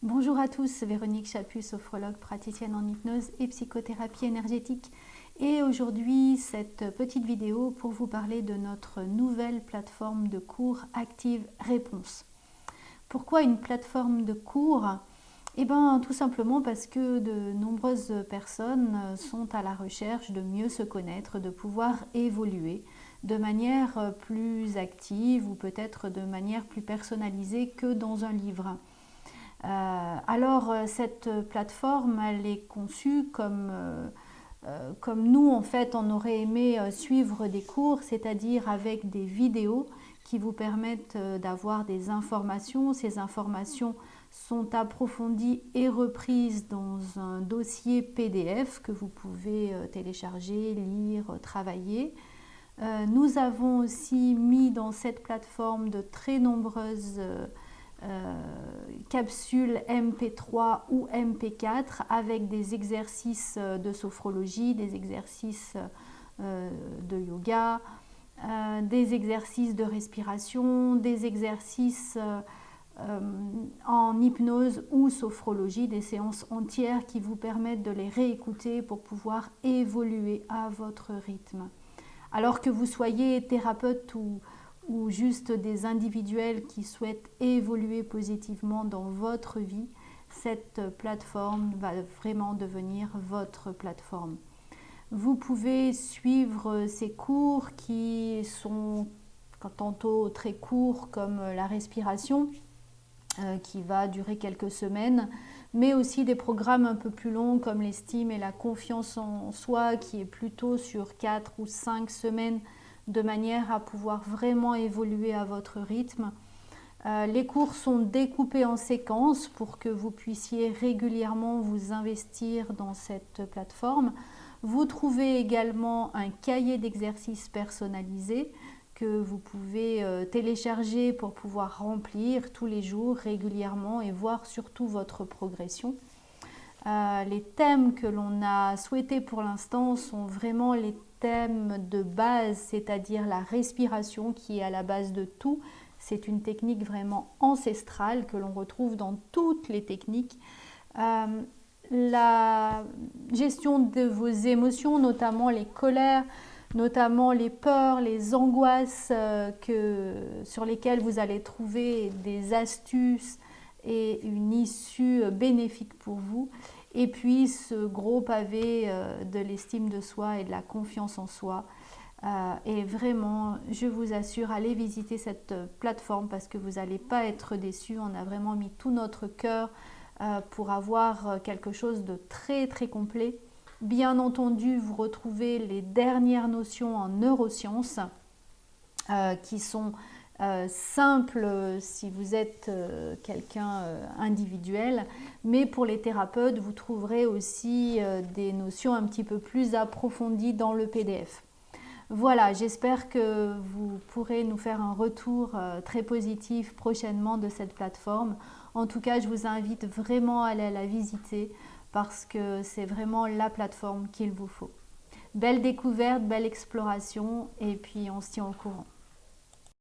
Bonjour à tous, Véronique Chaput, sophrologue, praticienne en hypnose et psychothérapie énergétique. Et aujourd'hui, cette petite vidéo pour vous parler de notre nouvelle plateforme de cours Active Réponse. Pourquoi une plateforme de cours? Eh bien, tout simplement parce que de nombreuses personnes sont à la recherche de mieux se connaître, de pouvoir évoluer de manière plus active ou peut-être de manière plus personnalisée que dans un livre. Alors cette plateforme, elle est conçue comme nous, en fait, on aurait aimé suivre des cours, c'est-à-dire avec des vidéos qui vous permettent d'avoir des informations. Ces informations sont approfondies et reprises dans un dossier PDF que vous pouvez télécharger, lire, travailler. Nous avons aussi mis dans cette plateforme de très nombreuses capsules MP3 ou MP4 avec des exercices de sophrologie, des exercices de yoga, des exercices de respiration, des exercices en hypnose ou sophrologie, des séances entières qui vous permettent de les réécouter pour pouvoir évoluer à votre rythme. Alors que vous soyez thérapeute ou juste des individuels qui souhaitent évoluer positivement dans votre vie, cette plateforme va vraiment devenir votre plateforme. Vous pouvez suivre ces cours qui sont tantôt très courts comme la respiration, qui va durer quelques semaines, mais aussi des programmes un peu plus longs comme l'estime et la confiance en soi qui est plutôt sur 4 ou 5 semaines de manière à pouvoir vraiment évoluer à votre rythme. Les cours sont découpés en séquences pour que vous puissiez régulièrement vous investir dans cette plateforme. Vous trouvez également un cahier d'exercices personnalisé que vous pouvez télécharger pour pouvoir remplir tous les jours régulièrement et voir surtout votre progression. Les thèmes que l'on a souhaités pour l'instant sont vraiment les thèmes de base, c'est-à-dire la respiration qui est à la base de tout. C'est une technique vraiment ancestrale que l'on retrouve dans toutes les techniques. La gestion de vos émotions, notamment les colères, notamment les peurs, les angoisses sur lesquelles vous allez trouver des astuces et une issue bénéfique pour vous. Et puis ce gros pavé de l'estime de soi et de la confiance en soi. Et vraiment, je vous assure, allez visiter cette plateforme parce que vous n'allez pas être déçus. On a vraiment mis tout notre cœur pour avoir quelque chose de très très complet. Bien entendu, vous retrouvez les dernières notions en neurosciences qui sont simples si vous êtes quelqu'un individuel, mais pour les thérapeutes, vous trouverez aussi des notions un petit peu plus approfondies dans le PDF. Voilà, j'espère que vous pourrez nous faire un retour très positif prochainement de cette plateforme. En tout cas, je vous invite vraiment à aller la visiter parce que c'est vraiment la plateforme qu'il vous faut. Belle découverte, belle exploration et puis on se tient au courant.